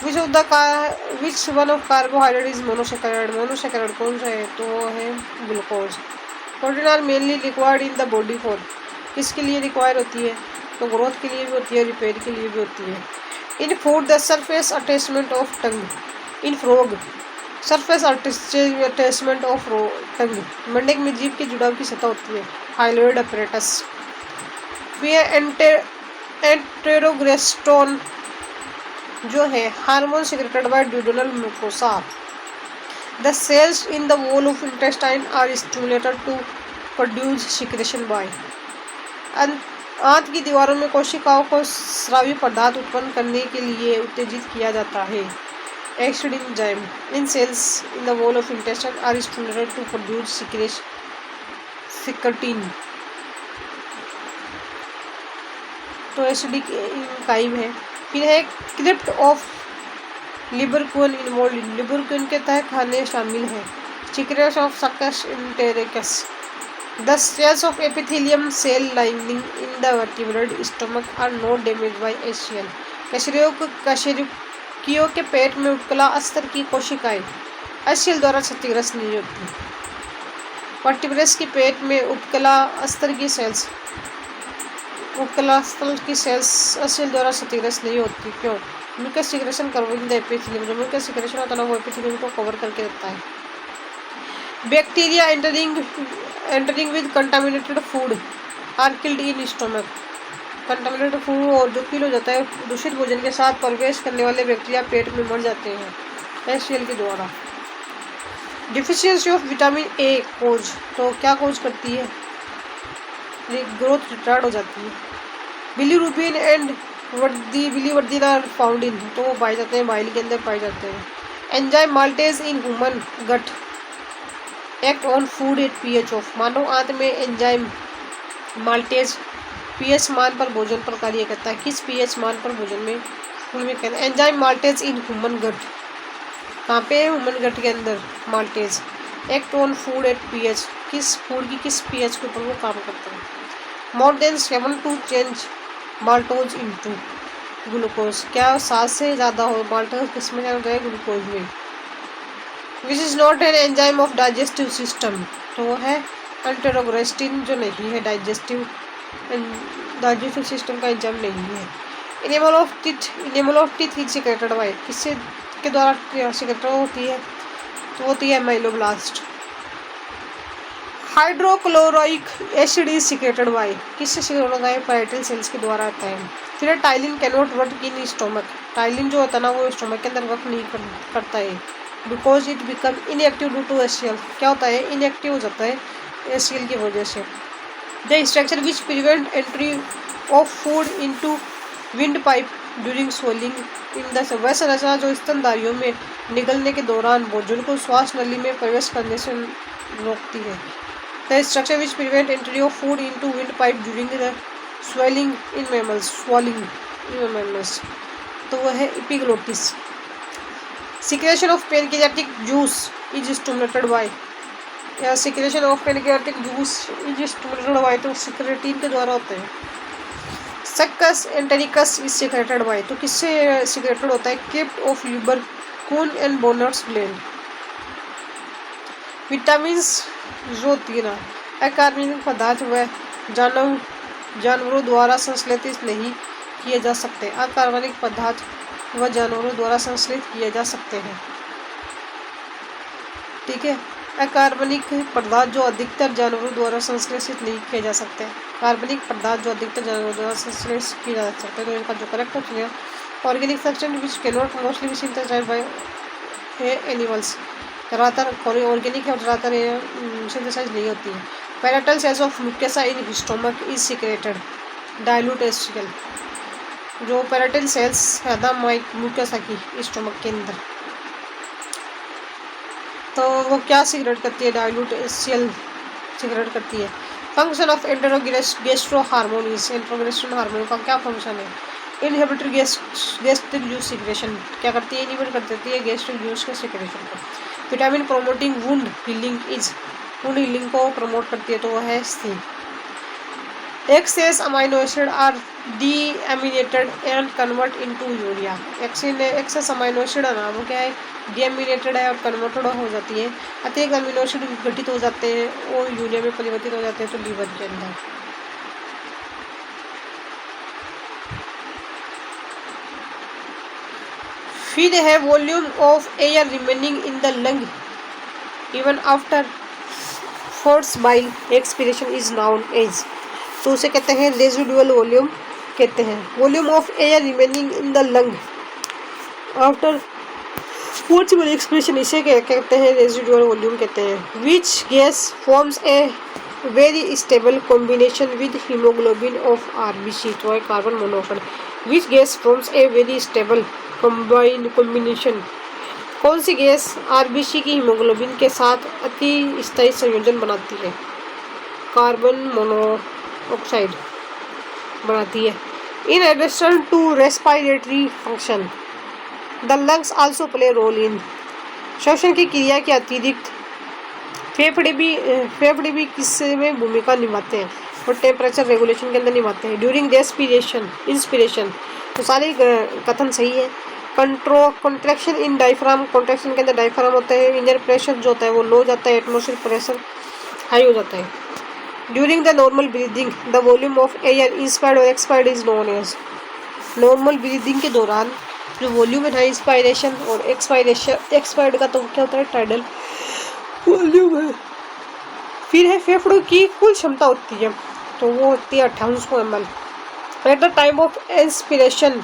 Speaker 1: Which one of carbohydrate is monosaccharide. Monosaccharide कौन सा है, तो वो है glucose. Protein are mainly required in the body for, किसके लिए रिक्वायर होती है, तो ग्रोथ के लिए भी होती है, रिपेयर के लिए भी होती है। इन food the surface attachment of tongue, in frog surface attachment of tongue, मेंढक में जीभ के जुड़ाव की सतह होती है, हाइलोइड अपरेटस। एंटेरोग्रेस्टोन जो है hormone secreted by duodenal mucosa. The cells in the wall of intestine are stimulated to produce secretion by. आंत की दीवारों में कोशिकाओं को स्रावी पदार्थ उत्पन्न करने के लिए उत्तेजित किया जाता है। Acid enzyme in cells in the wall of intestine are stimulated to produce secretin. तो एसिडिक इकाई है। फिर है crypt of Lieberkuhn involve in, Lieberkuhn के तहत खाने शामिल है। Secretion of succus entericus. The cells of epithelium cell lining in the vertebrate stomach are not damaged by Asian. कशेरुकियों के पेट में उपकला अस्तर की कोशिकाएं एशियल द्वारा क्षतिग्रस्त नहीं होती। वर्टिब्रेट्स के पेट में उपकला अस्तर की सेल्स एशियल द्वारा क्षतिग्रस्त नहीं होती। क्यों? Mucus secretion covering the epithelium, जो म्यूकस सिक्रेशन होता है ना वो एपिथेलियम को कवर करके रखता है। Bacteria entering with contaminated food are killed in stomach. Contaminated food और जो किल हो जाता है दूषित भोजन के साथ प्रवेश करने वाले बैक्टीरिया पेट में मर जाते हैं एशियल के द्वारा। डिफिशियंसी ऑफ विटामिन ए कोज, तो क्या कोज करती है, ग्रोथ रिटार्ड हो जाती है। Bilirubin and biliverdin are found in, तो वो पाए जाते हैं बाइल के अंदर पाए जाते हैं। Enzyme maltase in human gut act on food at pH of. मानव आंत में एंजाइम माल्टेज पीएच मान पर भोजन पर कार्य करता है। किस पीएच मान पर भोजन में कहते हैं enzyme maltase in human gut, कहाँ पे है, ह्यूमन गट के अंदर maltase. Act on food at pH, किस फूड की किस पीएच के ऊपर वो काम करता है। More than 7 to change maltose into glucose, क्या 7 से ज़्यादा हो माल्टोज किसमें क्या होता है, ग्लूकोज में। Which is not an enzyme of digestive system, तो वो है एंटेरोग्रेस्टिन, जो नहीं है डाइजेस्टिव सिस्टम का एंजाइम नहीं है। Enamel of teeth is secreted by, किससे के द्वारा सिक्रेटेड होती है, तो होती है ameloblast. Hydrochloric acid is secreted by, किससे सिक्रेट होता है, पैराइटल सेल्स के द्वारा आता है। फिर ptyalin cannot work in stomach, ptyalin जो होता है ना वो स्टोमक के अंदर वर्क नहीं करता है, because it become inactive due to HCl, क्या होता है, इनएक्टिव हो जाता है एसीएल की वजह से। The structure which prevent entry of food into wind pipe during swelling in the, वह संरचना जो स्तनधारियों में निगलने के दौरान भोजन को श्वास नली में प्रवेश करने से रोकती है। The structure which prevent entry of food into wind pipe during the swelling in mammals, swallowing in mammals, तो वह है epiglottis. Secretion of pancreatic juice is stimulated by, या secretion of pancreatic juice is stimulated by, तो सिक्रेटिन के द्वारा होते हैं। Succus entericus is secreted by, तो किससे सिक्रेटेड होता है, crypt of Lieberkuhn and Brunner's gland. Vitamins जो होती है ना अकार्बनिक पदार्थ वह जानवरों द्वारा संश्लेषित नहीं किए जा सकते। अकार्बनिक पदार्थ वह जानवरों द्वारा संश्लेषित किए जा सकते हैं, ठीक है। अकार्बनिक पदार्थ जो अधिकतर जानवरों द्वारा संश्लेषित नहीं किए जा सकते, कार्बनिक पदार्थ जो अधिकतर जानवरों द्वारा संश्लेषित किए जा सकते हैं, तो इनका जो करेक्ट हो गया organic substance which can not mostly be synthesized by animals, ज़्यादातर ऑर्गेनिक है और ज़्यादातर सिंथेसाइज नहीं होती है। Parietal cells of mucosa in stomach is secreted dilute एसियल, जो पैराइटल सेल्स ज़्यादा म्यूकोसा की स्टोमक के अंदर, तो वो क्या सिक्रेट करती है, डाइल्यूट एसियल सिक्रेट करती है। Function of enterogastro hormone is, enterogastro hormone का क्या फंक्शन है, इनहिबिटर गैस्ट्रिक जूस सिक्रेशन, क्या करती है, इनहिबिट कर देती है गैस्ट्रिक जूस के सिक्रेशन को। Vitamin promoting wound healing is, wound healing को प्रमोट करती है, तो वो है सी। excess amino acid are deaminated and convert into urea। excess amino acid है ना, वो क्या है, deaminated है और कन्वर्टेड हो जाती है, अतिरिक्त अमीनो एसिड विघटित हो जाते हैं, वो यूरिया में परिवर्तित हो जाते हैं तो लीवर के अंदर। फिर है volume of air remaining in the lung even after force by expiration is known as, तो उसे कहते हैं रेजिडुअल वॉल्यूम कहते हैं। Volume of air remaining in the lung after force by expiration, इसे कहते हैं रेजिडुअल वॉल्यूम कहते हैं। Which gas forms a very stable combination with haemoglobin of RBC, तो है carbon monoxide. Which gas forms a very stable combination, कौन सी गैस आरबीसी की हीमोग्लोबिन के साथ अति स्थायी संयोजन बनाती है? कार्बन मोनोऑक्साइड बनाती है। In addition to respiratory function the lungs also play role in, श्वसन की क्रिया के अतिरिक्त फेफड़े भी किससे में भूमिका निभाते हैं और टेम्परेचर रेगुलेशन के अंदर निभाते हैं। ड्यूरिंग रेस्पिरेशन इंस्पिरेशन, तो सारे कथन सही है। कॉन्ट्रैक्शन इन डायफ्राम, कॉन्ट्रैक्शन के अंदर डायफ्राम होता है। इनर प्रेशर जो होता है वो लो जाता है, एटमॉस्फेयर प्रेशर हाई हो जाता है। During the normal breathing the volume of air inspired और expired is known as, normal breathing के दौरान जो वॉल्यूम है इंस्पायरेशन और एक्सपायर्ड का तो क्या होता है, टाइडल वॉल्यूम है। फिर है फेफड़ों की कुल क्षमता होती है, तो वो होती है 5800 ml। At the time of inspiration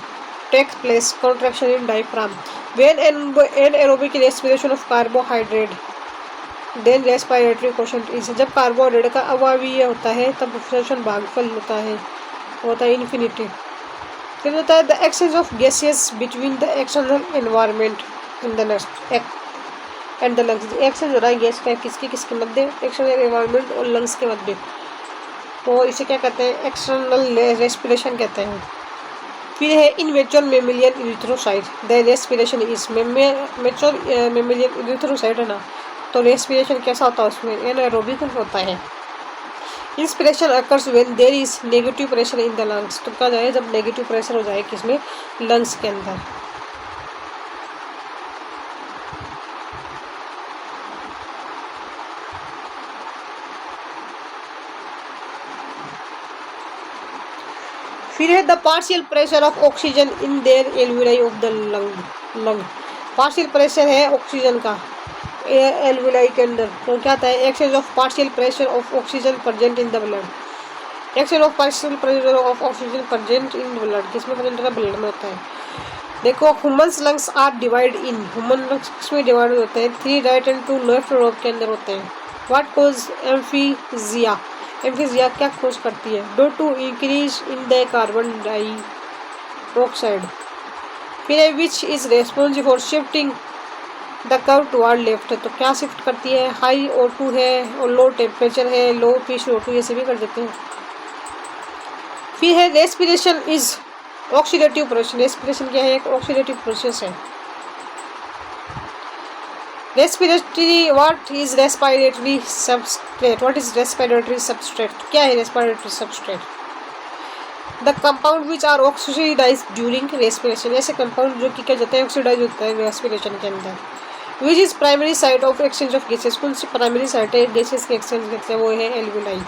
Speaker 1: takes place contraction in diaphragm when anaerobic respiration of carbohydrate then respiratory quotient is, जब कार्बोहाइड्रेट का अवायवीय होता है तब श्वसन भागफल होता है इन्फिनिटी। फिर होता है the exchange of gases between the external environment in the end the lungs, exchange हो रहा है गैस का किसके मध्य, एक्सटर्नल एनवायरनमेंट और लंग्स के मध्य, तो इसे क्या कहते हैं, एक्सटर्नल रेस्पिरेशन कहते हैं। फिर है इन mature mammalian erythrocyte the respiration is, mature mammalian erythrocyte है ना, तो रेस्पिरेशन कैसा होता है उसमें, एनाएरोबिक होता है। Inspiration occurs when there is negative pressure in the lungs, तो क्या जाए जब नेगेटिव प्रेशर हो जाए किसमें, लंग्स के अंदर। फिर है the partial pressure of oxygen in their alveoli of the lung, partial pressure है ऑक्सीजन का एल्विलाई के अंदर, तो क्या होता है, exchange of partial pressure of oxygen present in the blood, exchange of partial pressure of oxygen present in blood, किसमें प्रेजेंट होता है, ब्लड में होता है। देखो humans lungs are divide in, human lungs में डिवाइड होते हैं 3 राइट एंड 2 लेफ्ट लोब के अंदर होते हैं। व्हाट कोज एम्फीजिया, एम्फीजिया क्या खोज करती है, due to increase in the carbon dioxide. फिर है which is responsible for shifting the curve toward left, तो क्या शिफ्ट करती है, हाई O2 है और लो टेम्परेचर है, लो पीच O2 ये सभी कर देते हैं। फिर है respiration is oxidative process, respiration क्या है, एक ऑक्सीडेटिव प्रोसेस है। Respiratory what is respiratory substrate, what is respiratory substrate, क्या है respiratory substrate, the compound which are oxidise during respiration, ऐसे कंपाउंड जो कि क्या जाते हैं, ऑक्सीडाइज होता है रेस्पिरेशन के अंदर। Which is primary site of exchange of gases, कौन सी प्राइमरी साइट है गैसेस के एक्सचेंज करते हैं, वो है alveoli.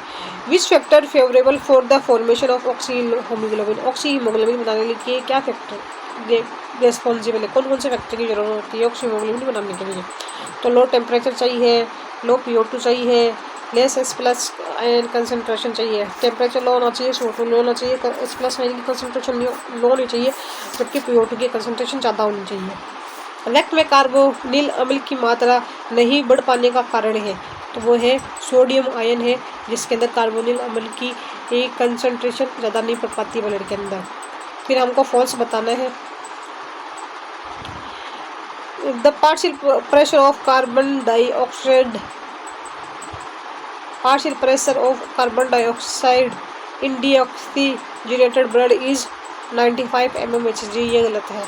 Speaker 1: Which factor favourable for the formation of oxy haemoglobin, oxy haemoglobin बनाने के लिए क्या फैक्टर रेस्पॉन्सिबल है, कौन कौन से फैक्टर की जरूरत होती है ऑक्सी हीमोग्लोबिन बनाने के लिए, तो लो टेम्परेचर चाहिए, लो PO2 चाहिए, लेस S+ आयन कंसनट्रेशन चाहिए, टेम्परेचर लो होना चाहिए, CO2 लो होना चाहिए, S+ आयन की कंसनट्रेशन लो होनी चाहिए, जबकि PO2 की कंसनट्रेशन ज़्यादा होनी चाहिए। रक्त में कार्बोनिल अम्ल की मात्रा नहीं बढ़ पाने का कारण है, तो वो है सोडियम आयन है, जिसके अंदर कार्बोनिल अम्ल की एक कंसनट्रेशन ज़्यादा नहीं बढ़ पाती ब्लड के अंदर। फिर हमको फॉल्स बताना है, the partial pressure of carbon dioxide, partial pressure of carbon dioxide in deoxygenated blood is 95 mmHg, ये गलत है।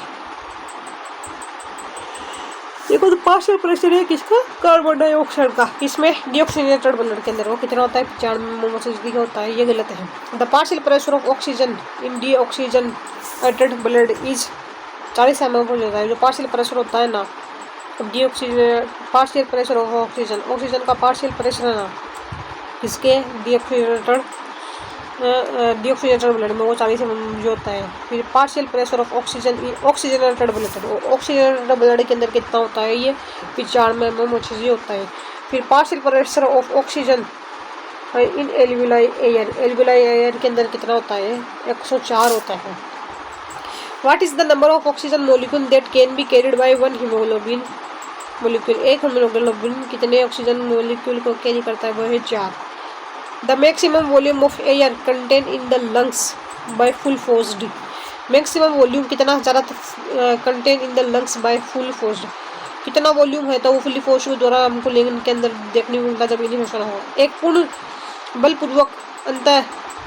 Speaker 1: देखो तो पार्शियल प्रेशर है किसका, कार्बन डाइऑक्साइड का, किसमें, डीऑक्सीजनेटेड ब्लड के अंदर। वो कितना होता है, 95 होता है, ये गलत है। The partial pressure of oxygen in deoxygenated blood is 40 mm हो जाता है। जो पार्शियल प्रेशर होता है ना, डीऑक्सीजन partial pressure of oxygen, oxygen का पार्शियल प्रेशर है ना किसके, डीऑक्सीजनेटेड ब्लड में, वो 40 mm जो होता है। फिर partial pressure of oxygen oxygenated blood, oxygenated blood के अंदर कितना होता है, ये 95 mm होता है। फिर partial pressure of oxygen in alveoli air, alveoli air के अंदर कितना होता है, 104 होता है। What is the number of oxygen molecule that can be carried by one haemoglobin molecule, एक हीमोग्लोबिन कितने ऑक्सीजन मोलिक्यूल को कैरी करता है, वो है 4। The maximum volume of air contain in the lungs by full forced, maximum volume कितना ज़्यादा contain in the lungs by full forced, कितना वॉल्यूम है तो वो फुली फोर्स के द्वारा हमको लिंग के अंदर देखने को मिलता है जब इन्हें हो। एक पूर्ण बलपूर्वक अंतः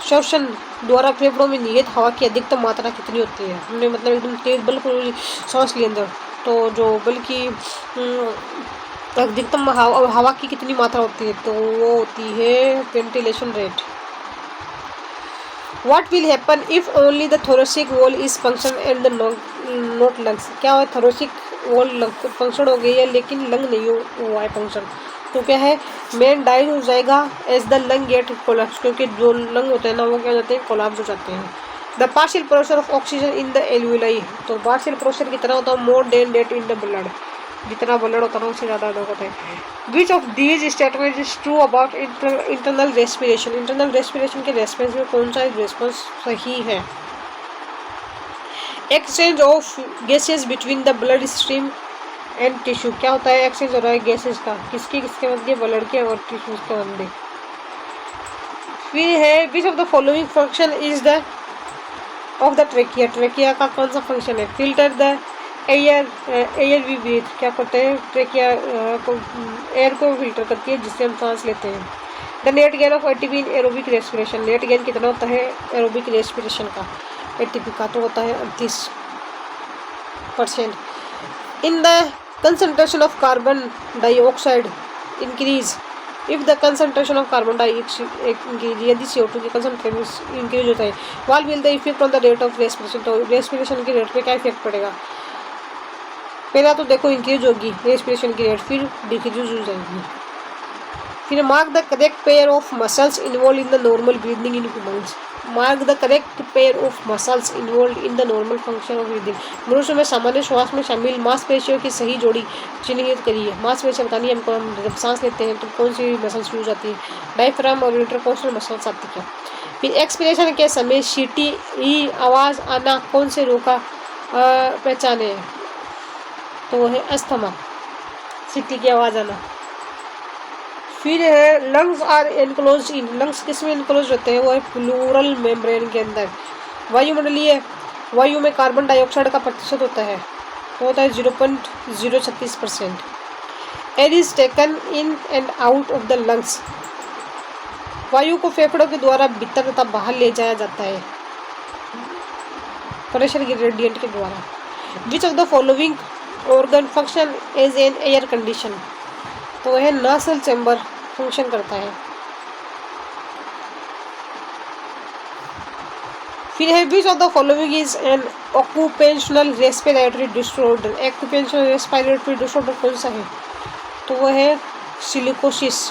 Speaker 1: श्वसन द्वारा फेफड़ों में निहित हवा की अधिकतम मात्रा कितनी होती है, हमने मतलब एकदम तेज बलपूर्वक सांस लिए अंदर, तो जो बल की अधिकतम हवा की कितनी मात्रा होती है, तो वो होती है ventilation rate. What will happen if only the thoracic wall is function and the not lungs, क्या है, थोरेसिक वॉल फंक्शन हो गई है लेकिन लंग नहीं हुआ है फंक्शन, तो क्या है, मेन डाई हो जाएगा as the lung get collapse, क्योंकि जो लंग होते हैं ना वो क्या हो जाते हैं, कोलैप्स हो जाते हैं। The partial pressure of oxygen in the alveoli, तो पार्शियल प्रेशर कितना होता है, more then that in the blood, जितना ब्लड होता है उससे ज़्यादा अलग होता है। Which of these statement is true about internal respiration, internal respiration के रेस्पॉन्स में कौन सा रेस्पॉन्स सही है। Exchange of gases between the blood stream and tissue, क्या होता है, एक्सचेंज हो रहा है गैसेज का, किसके किसके मध्य, ब्लड के और टिश्यूज के मध्य। फिर है which of the following function is the of the trachea, trachea का कौन सा फंक्शन है, filter the air, air we breathe, क्या करते हैं, ट्रेकिया को एयर को फिल्टर करती है जिससे हम सांस लेते हैं। The net gain of ATP in aerobic respiration, net gain कितना होता है एरोबिक रेस्पिरेशन का, एटीपी का, तो होता है 38%। In the concentration of carbon dioxide increase if the concentration of carbon dioxide increase, यदि CO2 की concentration increase होता है, what will the effect on the rate of respiration, तो respiration की रेट पे क्या इफेक्ट पड़ेगा, पहला तो देखो इंक्रीज होगी रेस्पिरेशन की रेट, फिर डिक्रीज हो जाएगी। फिर mark the correct pair of muscles involve in the normal breathing in humans, mark the correct pair of muscles involve in the normal function of breathing, मनुष्य में सामान्य श्वास में शामिल मांसपेशियों की सही जोड़ी चिन्हित करिए। मांसपेशियाँ बतानी है हमको, हम जब सांस लेते हैं तो कौन सी मसल्स यूज आती है, डायफ्राम और इंटरकोस्टल मसल्स आती है। फिर एक्सपिरेशन के समय सीटी ई आवाज़ आना कौन से रोका पहचाने, तो वो है अस्थमा, सीटी की आवाज़ आना। फिर है lungs are enclose in, lungs किस में एनक्लोज होते हैं, वो है प्लूरल मेम्ब्रेन के अंदर। वायुमंडलीय वायु में कार्बन डाइऑक्साइड का प्रतिशत होता है, तो होता है 0.036%। Air is taken in and out of the lungs, वायु को फेफड़ों के द्वारा भीतर तथा बाहर ले जाया जाता है प्रेशर ग्रेडियंट के द्वारा। Which of the following organ function as an air condition, तो वह नासल चैम्बर फंक्शन करता है। फिर है which of the following is an occupational respiratory disorder, occupational respiratory disorder कौन सा है, तो वह है silicosis.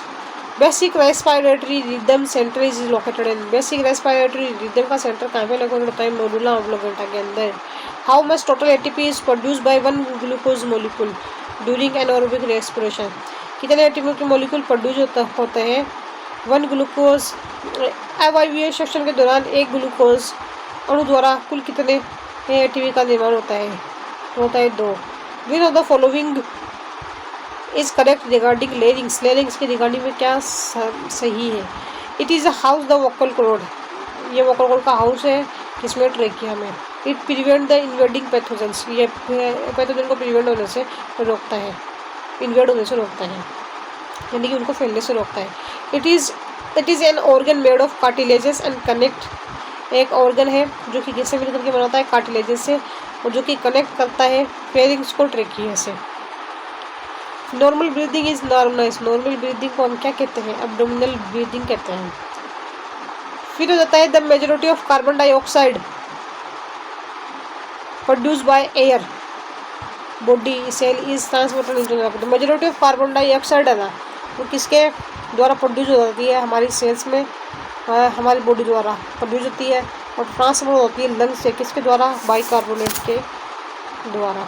Speaker 1: Basic respiratory rhythm centre is located in, basic respiratory rhythm का सेंटर कहाँ पे लोकेटेड होता है, मेडुला ऑब्लोंगेटा के अंदर। How much total ATP is produce by one glucose molecule during anaerobic respiration, कितने एटीपी के मोलिक्यूल प्रोड्यूस होते हैं, वन ग्लूकोज अवायवीय श्वसन के दौरान एक ग्लूकोज अणु द्वारा कुल कितने एटीपी का निर्माण होता है, तो होता है 2। Which of the following is correct regarding larynx, larynx के रिगार्डिंग में क्या सही है, it is a house the vocal cord, ये वोकल कॉर्ड का हाउस है किसमें, ट्रेकिया में। It prevent the invading pathogens, ये पैथोजन को प्रिवेंट होने से रोकता है, इन्वेड होने से रोकता है, यानी कि उनको फैलने से रोकता है। It is an organ made of cartilages and connect, एक ऑर्गन है जो कि किससे मिलकर के बनाता है, कार्टिलेजेस से, और जो कि कनेक्ट करता है फेरिंग्स को ट्रेकिया से। Normal breathing is normalise, normal breathing को हम क्या कहते हैं, एब्डोमिनल ब्रीदिंग कहते हैं। फिर हो जाता है the majority of carbon dioxide produce by our body cell is transported into, majority of carbon dioxide है ना वो किसके द्वारा प्रोड्यूस हो जाती है, हमारी सेल्स में हमारी बॉडी द्वारा प्रोड्यूस होती है और ट्रांसफर होती है लंग्स से, किसके द्वारा, बाइकार्बोनेट के द्वारा।